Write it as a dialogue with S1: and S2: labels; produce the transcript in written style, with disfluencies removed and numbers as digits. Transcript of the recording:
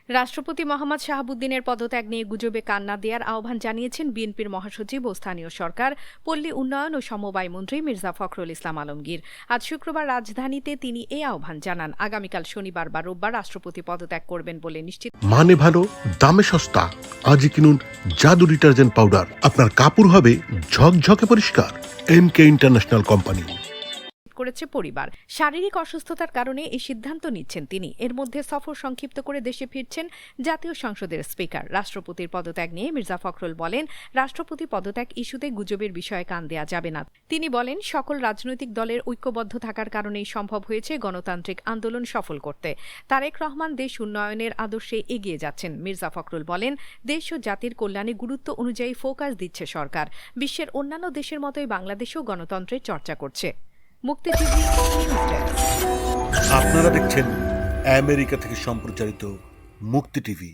S1: রাষ্ট্রপতি মোহাম্মদ শাহাবুদ্দিনের পদত্যাগ নিয়ে গুজবে কান না দেওয়ার আহ্বান জানিয়েছেন বিএনপির মহাসচিব ও স্থানীয় সরকার, পল্লী উন্নয়ন ও সমবায় মন্ত্রী মির্জা ফখরুল ইসলাম আলমগীর। আজ শুক্রবার রাজধানীতে তিনি এই আহ্বান জানান। আগামীকাল শনিবার বা রোববার রাষ্ট্রপতি পদত্যাগ করবেন বলে নিশ্চিত।
S2: মানে ভালো, দামে সস্তা। আজই কিনুন জাদু ডিটারজেন্ট পাউডার। আপনার কাপড় হবে ঝকঝকে পরিষ্কার। MK ইন্টারন্যাশনাল কোম্পানি
S1: করেছে পরিবার। শারীরিক অসুস্থতার কারণে এই সিদ্ধান্ত নিচ্ছেন তিনি। এর মধ্যে সফর সংক্ষিপ্ত করে দেশে ফিরছেন জাতীয় সংসদের স্পিকার। রাষ্ট্রপতির পদত্যাগ নিয়ে মির্জা ফখরুল বলেন, রাষ্ট্রপতি পদত্যাগ ইস্যুতে গুজবের বিষয়ে কান দেয়া যাবে না। তিনি বলেন, সকল রাজনৈতিক দলের ঐক্যবদ্ধ থাকার কারণেই সম্ভব হয়েছে গণতান্ত্রিক আন্দোলন সফল করতে। তারেক রহমান দেশ উন্নয়নের আদর্শে এগিয়ে যাচ্ছেন। মির্জা ফখরুল বলেন, দেশ ও জাতির কল্যাণে গুরুত্ব অনুযায়ী ফোকাস দিচ্ছে সরকার। বিশ্বের অন্যান্য দেশের মতোই বাংলাদেশও গণতন্ত্রের চর্চা করছে। মুক্তি টিভি নিউজ ডেস্ক।
S3: আপনারা দেখছেন আমেরিকা থেকে সম্প্রচারিত মুক্তি টিভি।